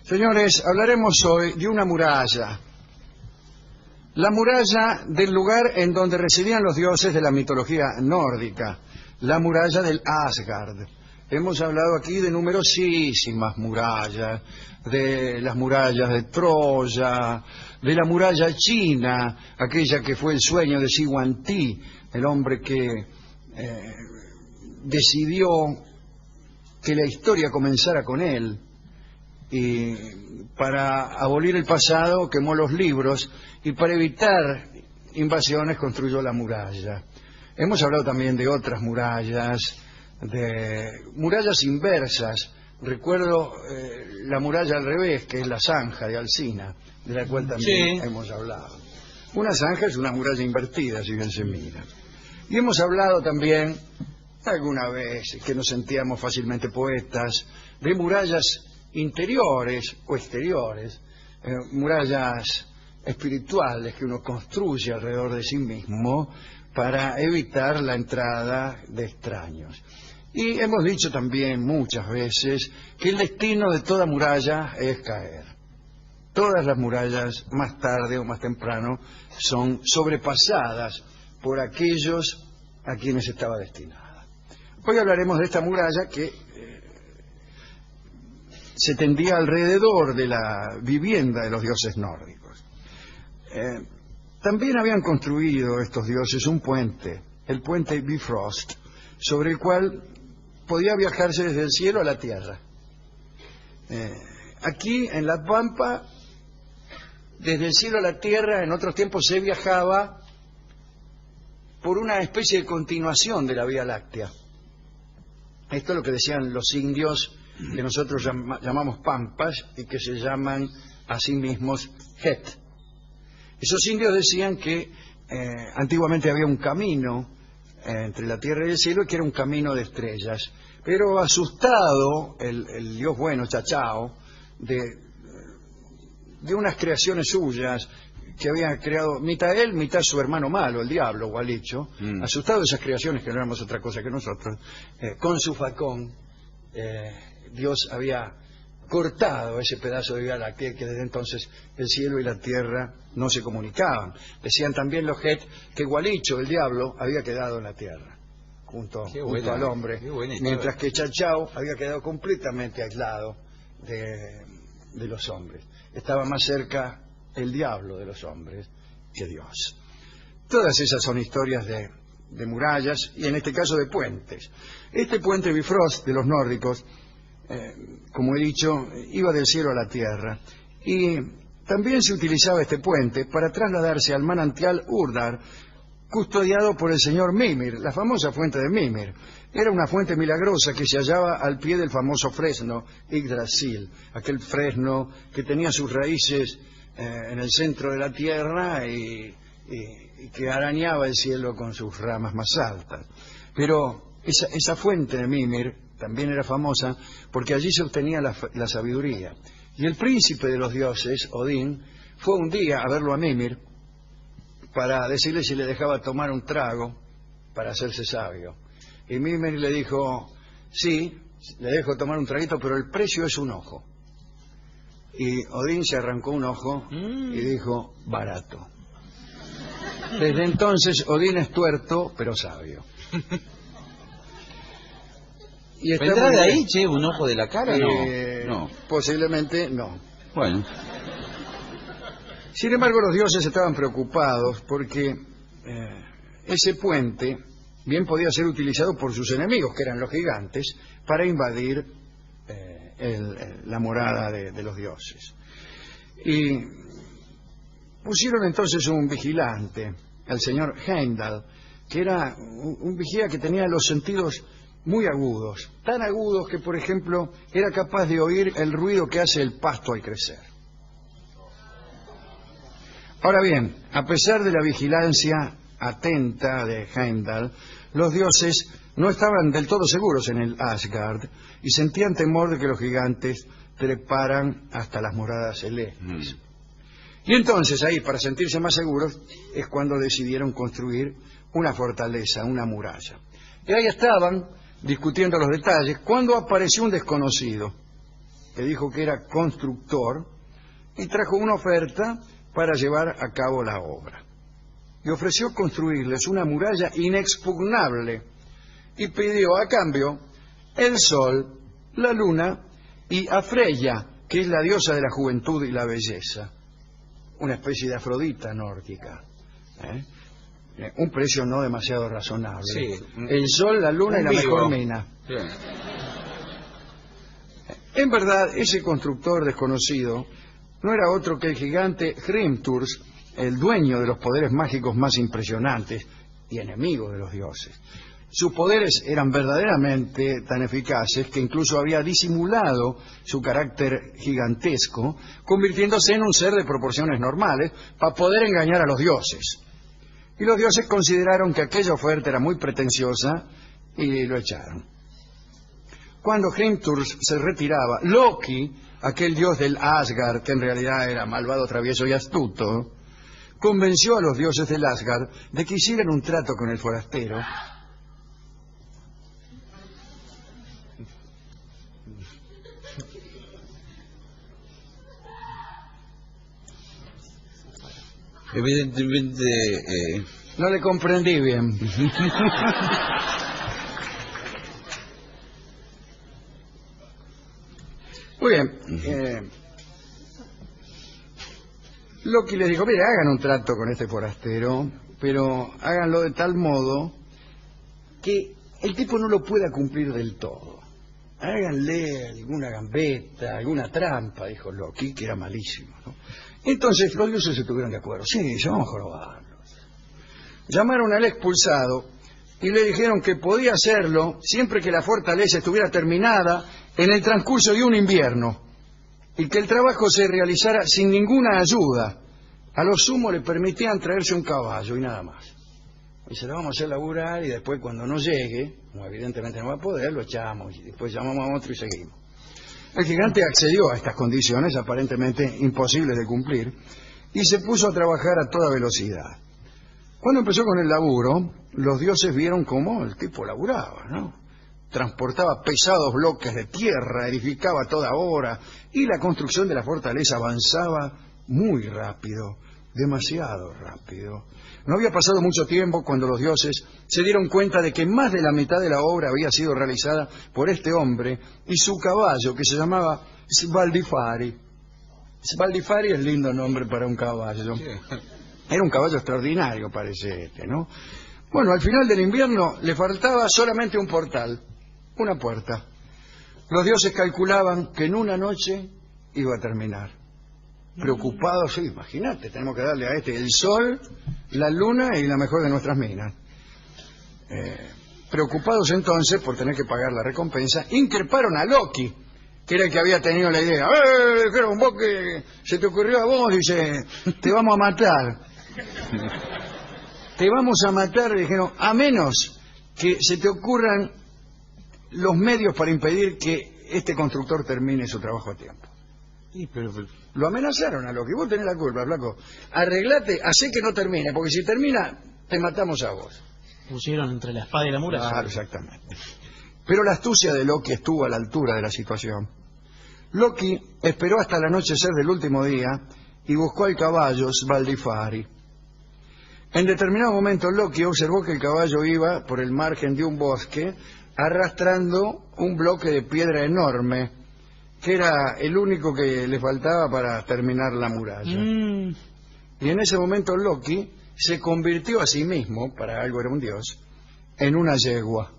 Señores, hablaremos hoy de una muralla. La muralla del lugar en donde residían los dioses de la mitología nórdica. La muralla del Asgard. Hemos hablado aquí de numerosísimas murallas, de las murallas de Troya, de la muralla china, aquella que fue el sueño de Xi Huangdi, el hombre que decidió que la historia comenzara con él, y para abolir el pasado quemó los libros, y para evitar invasiones construyó la muralla. Hemos hablado también de otras murallas, de murallas inversas. Recuerdo la muralla al revés, que es la zanja de Alcina, de la cual también hemos hablado. Una zanja es una muralla invertida, si bien se mira. Y hemos hablado también, alguna vez, que nos sentíamos fácilmente poetas, de murallas interiores o exteriores, murallas espirituales que uno construye alrededor de sí mismo para evitar la entrada de extraños. Y hemos dicho también muchas veces que el destino de toda muralla es caer. Todas las murallas, más tarde o más temprano, son sobrepasadas por aquellos a quienes estaba destinada. Hoy hablaremos de esta muralla que se tendía alrededor de la vivienda de los dioses nórdicos. También habían construido estos dioses un puente, el puente Bifrost, sobre el cual podía viajarse desde el cielo a la tierra. Aquí, en la Pampa, desde el cielo a la tierra, en otros tiempos se viajaba por una especie de continuación de la Vía Láctea. Esto es lo que decían los indios, que nosotros llamamos Pampas, y que se llaman a sí mismos Het. Esos indios decían que antiguamente había un camino entre la tierra y el cielo, y que era un camino de estrellas. Pero asustado el dios bueno, Chachao, de unas creaciones suyas que había creado mitad él, mitad su hermano malo, el diablo, Gualicho, asustado de esas creaciones que no éramos otra cosa que nosotros, con su facón, Dios había cortado ese pedazo de Vía Láctea, que desde entonces el cielo y la tierra no se comunicaban. Decían también los Het que Gualicho, el diablo, había quedado en la tierra, junto al hombre, mientras que Chachao había quedado completamente aislado de los hombres. Estaba más cerca el diablo de los hombres que Dios. Todas esas son historias de murallas, y en este caso de puentes. Este puente Bifrost de los nórdicos, como he dicho, iba del cielo a la tierra, y también se utilizaba este puente para trasladarse al manantial Urdar, custodiado por el señor Mimir, la famosa fuente de Mimir. Era una fuente milagrosa que se hallaba al pie del famoso fresno Yggdrasil, aquel fresno que tenía sus raíces en el centro de la tierra y que arañaba el cielo con sus ramas más altas. Pero esa fuente de Mimir también era famosa porque allí se obtenía la sabiduría. Y el príncipe de los dioses, Odín, fue un día a verlo a Mimir para decirle si le dejaba tomar un trago para hacerse sabio. Y Mimir le dijo: sí, le dejo tomar un traguito, pero el precio es un ojo. Y Odín se arrancó un ojo y dijo: barato. Desde entonces Odín es tuerto, pero sabio. Y ¿vendrá de ahí, che, un ojo de la cara? No. Posiblemente no. Bueno. Sin embargo, los dioses estaban preocupados porque ese puente bien podía ser utilizado por sus enemigos, que eran los gigantes, para invadir la morada de los dioses. Y pusieron entonces un vigilante, el señor Heimdall, que era un vigía que tenía los sentidos muy agudos, tan agudos que, por ejemplo, era capaz de oír el ruido que hace el pasto al crecer. Ahora bien, a pesar de la vigilancia atenta de Heimdall, los dioses no estaban del todo seguros en el Asgard y sentían temor de que los gigantes treparan hasta las moradas celestes. Y entonces ahí, para sentirse más seguros, es cuando decidieron construir una fortaleza, una muralla. Y ahí estaban discutiendo los detalles cuando apareció un desconocido que dijo que era constructor, y trajo una oferta para llevar a cabo la obra. Y ofreció construirles una muralla inexpugnable y pidió a cambio el sol, la luna y a Freya, que es la diosa de la juventud y la belleza, una especie de Afrodita nórdica. Un precio no demasiado razonable. Sí. El sol, la luna y la mejor mina. Sí. En verdad, ese constructor desconocido no era otro que el gigante Hrimthurs, el dueño de los poderes mágicos más impresionantes y enemigo de los dioses. Sus poderes eran verdaderamente tan eficaces que incluso había disimulado su carácter gigantesco, convirtiéndose en un ser de proporciones normales para poder engañar a los dioses. Y los dioses consideraron que aquella oferta era muy pretenciosa y lo echaron. Cuando Hrimthurs se retiraba, Loki, aquel dios del Asgard, que en realidad era malvado, travieso y astuto, convenció a los dioses del Asgard de que hicieran un trato con el forastero. Evidentemente... No le comprendí bien. Muy bien. Loki les dijo, mire, hagan un trato con este forastero, pero háganlo de tal modo que el tipo no lo pueda cumplir del todo. Háganle alguna gambeta, alguna trampa, dijo Loki, que era malísimo, ¿no? Entonces los dioses se tuvieron de acuerdo. Sí, vamos a jorobarlos. Llamaron al expulsado y le dijeron que podía hacerlo siempre que la fortaleza estuviera terminada en el transcurso de un invierno y que el trabajo se realizara sin ninguna ayuda. A lo sumo le permitían traerse un caballo y nada más. Y se lo vamos a hacer laburar y después cuando no llegue, como evidentemente no va a poder, lo echamos y después llamamos a otro y seguimos. El gigante accedió a estas condiciones aparentemente imposibles de cumplir y se puso a trabajar a toda velocidad. Cuando empezó con el laburo, los dioses vieron cómo el tipo laburaba, ¿no? Transportaba pesados bloques de tierra, edificaba a toda hora y la construcción de la fortaleza avanzaba muy rápido, demasiado rápido. No había pasado mucho tiempo cuando los dioses se dieron cuenta de que más de la mitad de la obra había sido realizada por este hombre y su caballo, que se llamaba Svaldifari. Svaldifari es lindo nombre para un caballo. Era un caballo extraordinario, parece este, ¿no? Bueno, al final del invierno le faltaba solamente un portal, una puerta. Los dioses calculaban que en una noche iba a terminar. Preocupados, sí, imagínate, tenemos que darle a este el sol, la luna y la mejor de nuestras minas. Preocupados entonces por tener que pagar la recompensa, increparon a Loki, que era el que había tenido la idea. Dijeron, vos que se te ocurrió a vos, dice, te vamos a matar. Te vamos a matar, dijeron, a menos que se te ocurran los medios para impedir que este constructor termine su trabajo a tiempo. Lo amenazaron a Loki. Vos tenés la culpa, flaco. Arreglate, hacé que no termine, porque si termina, te matamos a vos. Pusieron entre la espada y la muralla. Claro, exactamente. Pero la astucia de Loki estuvo a la altura de la situación. Loki esperó hasta el anochecer del último día y buscó al caballo Svaldifari. En determinado momento Loki observó que el caballo iba por el margen de un bosque arrastrando un bloque de piedra enorme, que era el único que le faltaba para terminar la muralla. Y en ese momento Loki se convirtió a sí mismo, para algo era un dios, en una yegua.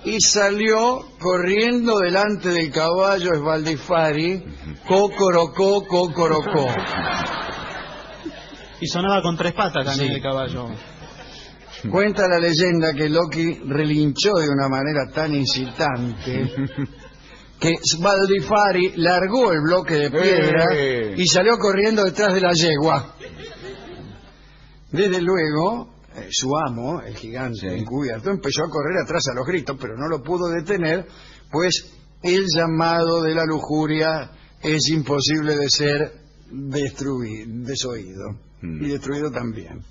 Y salió corriendo delante del caballo Svaldifari, cocorocó, cocorocó. Y sonaba con tres patas también el caballo. Cuenta la leyenda que Loki relinchó de una manera tan incitante que Svaldifari largó el bloque de piedra y salió corriendo detrás de la yegua. Desde luego, su amo, el gigante encubierto, empezó a correr atrás a los gritos, pero no lo pudo detener, pues el llamado de la lujuria es imposible de ser desoído y destruido también.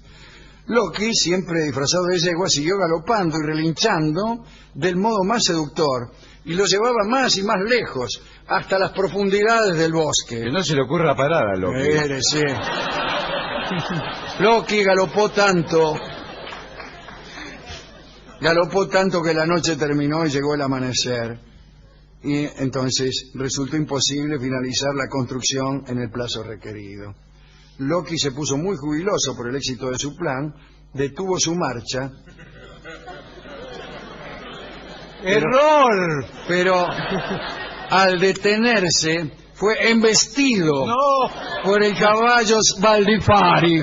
Loki, siempre disfrazado de yegua, siguió galopando y relinchando del modo más seductor, y lo llevaba más y más lejos, hasta las profundidades del bosque. Que no se le ocurra parar a Loki. Sí. Loki galopó tanto que la noche terminó y llegó el amanecer. Y entonces resultó imposible finalizar la construcción en el plazo requerido. Loki se puso muy jubiloso por el éxito de su plan, detuvo su marcha. ¡Error! Pero al detenerse fue embestido por el caballo Svaldifari.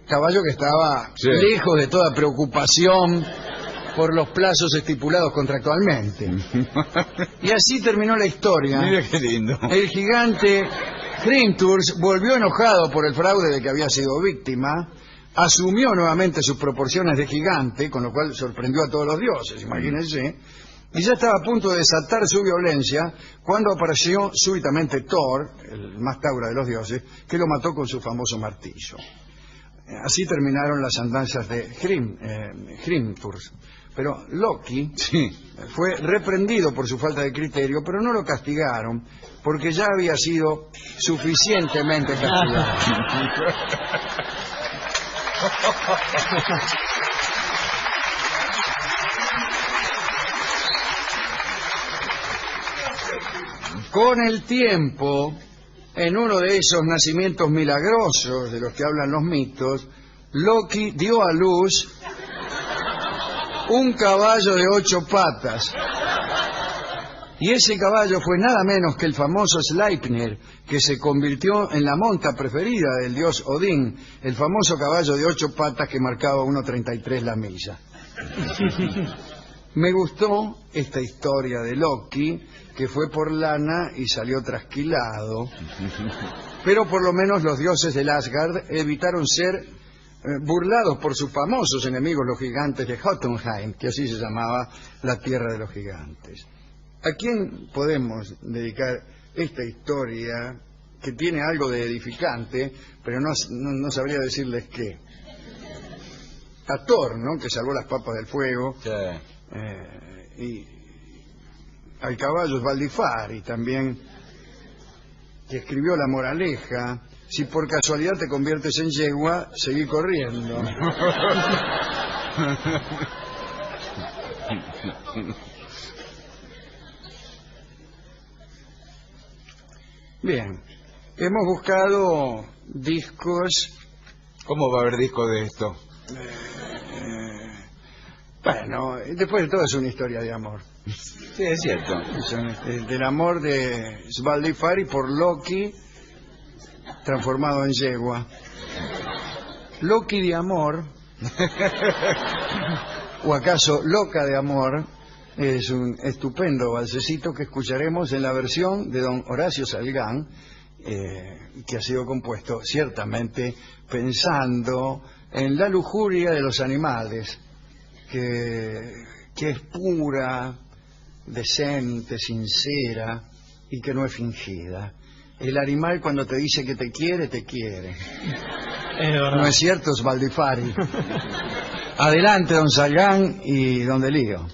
Caballo que estaba lejos de toda preocupación por los plazos estipulados contractualmente. Y así terminó la historia. Mira qué lindo. El gigante Hrimthurs volvió enojado por el fraude de que había sido víctima, asumió nuevamente sus proporciones de gigante, con lo cual sorprendió a todos los dioses, imagínense, y ya estaba a punto de desatar su violencia cuando apareció súbitamente Thor, el más taura de los dioses, que lo mató con su famoso martillo. Así terminaron las andanzas de Hrimthurs. Pero Loki fue reprendido por su falta de criterio, pero no lo castigaron, porque ya había sido suficientemente castigado. Con el tiempo, en uno de esos nacimientos milagrosos de los que hablan los mitos, Loki dio a luz un caballo de 8 patas. Y ese caballo fue nada menos que el famoso Sleipnir, que se convirtió en la monta preferida del dios Odín, el famoso caballo de 8 patas que marcaba 1.33 la milla. Me gustó esta historia de Loki, que fue por lana y salió trasquilado, pero por lo menos los dioses del Asgard evitaron ser burlados por sus famosos enemigos, los gigantes de Jotunheim, que así se llamaba la tierra de los gigantes. ¿A quién podemos dedicar esta historia que tiene algo de edificante, pero no sabría decirles qué? A Thor, ¿no?, que salvó las papas del fuego, y al caballo Svaldifari también, que escribió la moraleja: si por casualidad te conviertes en yegua, seguí corriendo. Bien, hemos buscado discos. ¿Cómo va a haber disco de esto? Bueno, después de todo es una historia de amor. Sí, es cierto. Del amor de Svaldifari por Loki, transformado en yegua. Loki de amor, o acaso Loca de amor, es un estupendo balsecito que escucharemos en la versión de don Horacio Salgán, que ha sido compuesto ciertamente pensando en la lujuria de los animales, que es pura, decente, sincera y que no es fingida. El animal, cuando te dice que te quiere, te quiere. Es verdad. ¿No es cierto, Svaldifari? Adelante, don Salgán y don Delío.